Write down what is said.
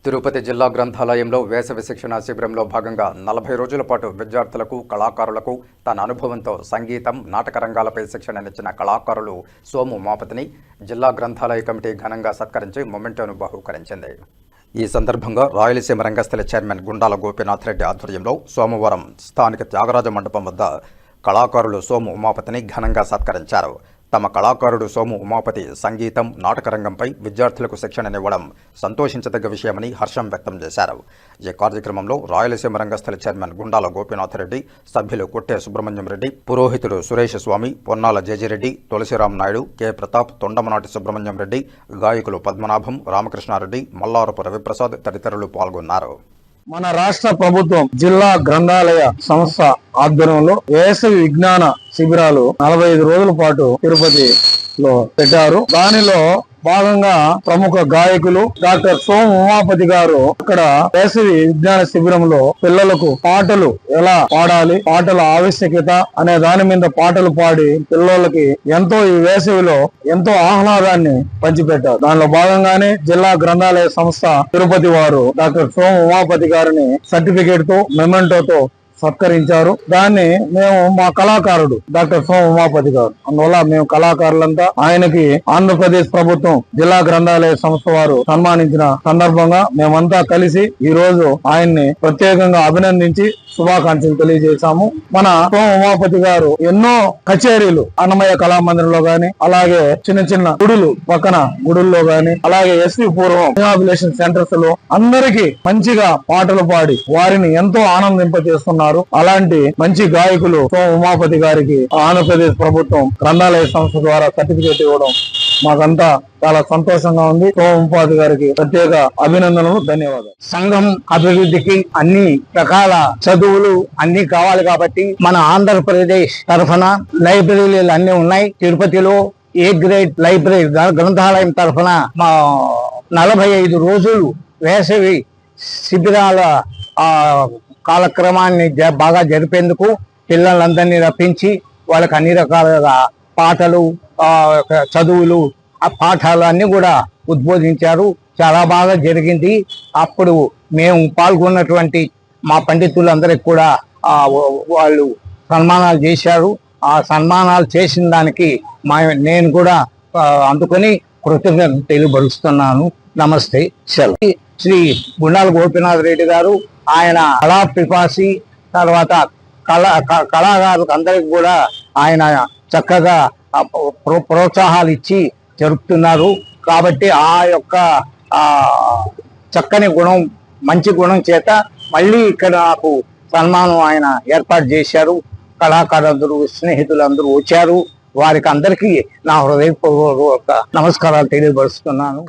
తిరుపతి జిల్లా గ్రంథాలయంలో వేసవి శిక్షణ శిబిరంలో భాగంగా 40 రోజుల పాటు విద్యార్థులకు కళాకారులకు తన అనుభవంతో సంగీతం నాటక రంగాలపై శిక్షణనిచ్చిన కళాకారులు సోము ఉమాపతిని జిల్లా గ్రంథాలయ కమిటీ ఘనంగా సత్కరించి మొమెంటోను బహూకరించింది. ఈ సందర్భంగా రాయలసీమ రంగస్థల చైర్మన్ గుండాల గోపీనాథ్ రెడ్డి ఆధ్వర్యంలో సోమవారం స్థానిక త్యాగరాజ మండపం వద్ద కళాకారులు సోము ఉమాపతిని ఘనంగా సత్కరించారు. తమ కళాకారుడు సోము ఉమాపతి సంగీతం నాటక రంగంపై విద్యార్థులకు శిక్షణనివ్వడం సంతోషించదగ్గ విషయమని హర్షం వ్యక్తం చేశారు. ఈ కార్యక్రమంలో రాయలసీమ రంగస్థల చైర్మన్ గుండాల గోపీనాథ్ రెడ్డి, సభ్యులు కొట్టే సుబ్రహ్మణ్యం రెడ్డి, పురోహితుడు సురేష్ స్వామి, పొన్నాల జేజిరెడ్డి, తులసిరామ్ నాయుడు, కె ప్రతాప్, తొండమనాటి సుబ్రహ్మణ్యం రెడ్డి, గాయకులు పద్మనాభం, రామకృష్ణారెడ్డి, మల్లారపు రవిప్రసాద్ తదితరులు పాల్గొన్నారు. మన రాష్ట్ర ప్రభుత్వం జిల్లా గ్రంథాలయ సంస్థ ఆధ్వర్యంలో వేసవి విజ్ఞాన శిబిరాలు 45 రోజుల పాటు తిరుపతిలో పెట్టారు. దానిలో భాగంగా ప్రముఖ గాయకులు డాక్టర్ సోము ఉమాపతి గారు అక్కడ వేసవి విజ్ఞాన శిబిరంలో పిల్లలకు పాటలు ఎలా పాడాలి, పాటల ఆవశ్యకత అనే దాని మీద పాటలు పాడి పిల్లలకి ఎంతో ఈ వేసవిలో ఎంతో ఆహ్లాదాన్ని పంచిపెట్టారు. దానిలో భాగంగానే జిల్లా గ్రంథాలయ సంస్థ తిరుపతి వారు డాక్టర్ సోము ఉమాపతి గారిని సర్టిఫికేట్ తో మెమెంటోతో సత్కరించారు. దాన్ని మేము మా కళాకారుడు డాక్టర్ సోము ఉమాపతి గారు, అందువల్ల మేము కళాకారులంతా ఆయనకి ఆంధ్రప్రదేశ్ ప్రభుత్వం జిల్లా గ్రంథాలయ సంస్థ వారు సన్మానించిన సందర్భంగా మేమంతా కలిసి ఈ రోజు ఆయన్ని ప్రత్యేకంగా అభినందించి శుభాకాంక్షలు తెలియజేశాము. మన సోము ఉమాపతి గారు ఎన్నో కచేరీలు అన్నమయ్య కళామందిరంలో గాని, అలాగే చిన్న చిన్న గుడులు పక్కన గుడుల్లో గాని, అలాగే ఎస్వి పూర్వం రిహాబిలేషన్ సెంటర్స్ లో అందరికీ మంచిగా పాటలు పాడి వారిని ఎంతో ఆనందింపజేస్తున్నారు. అలాంటి మంచి గాయకులు సోము ఉమాపతి గారికి ఆంధ్రప్రదేశ్ ప్రభుత్వం గ్రంథాలయ సంస్థ ద్వారా సర్టిఫికేట్ ఇవ్వడం మాకంతా చాలా సంతోషంగా ఉంది. సోము ఉమాపతి గారికి ప్రత్యేక అభినందనలు, ధన్యవాదాలు. సంఘం అభివృద్ధికి అన్ని రకాల చదువులు అన్ని కావాలి కాబట్టి మన ఆంధ్రప్రదేశ్ తరఫున లైబ్రరీలు అన్ని ఉన్నాయి. తిరుపతిలో ఏ గ్రేడ్ లైబ్రరీ గ్రంథాలయం తరఫున మా 45 రోజులు వేసవి శిబిరాల కాలక్రమాన్ని బాగా జరిపేందుకు పిల్లలందరినీ రప్పించి వాళ్ళకి అన్ని రకాలుగా పాటలు, చదువులు, ఆ పాఠాలు అన్ని కూడా ఉద్బోధించారు. చాలా బాగా జరిగింది. అప్పుడు మేము పాల్గొన్నటువంటి మా పండితులందరికి కూడా వాళ్ళు సన్మానాలు చేశారు. ఆ సన్మానాలు చేసిన దానికి నేను కూడా అందుకొని కృతజ్ఞతలు తెలియబరుస్తున్నాను. నమస్తే. సెలవు. శ్రీ గుండాల గోపీనాథ్ రెడ్డి గారు ఆయన కళా పిపాసి, తర్వాత కళాకారులకు అందరికి కూడా ఆయన చక్కగా ప్రోత్సాహాలు ఇచ్చి జరుపుతున్నారు. కాబట్టి ఆ యొక్క చక్కని గుణం, మంచి గుణం చేత మళ్ళీ ఇక్కడ నాకు సన్మానం ఆయన ఏర్పాటు చేశారు. కళాకారులందరూ, స్నేహితులందరూ వచ్చారు. వారికి అందరికీ నా హృదయపూర్వక నమస్కారాలు తెలియపరుస్తున్నాను.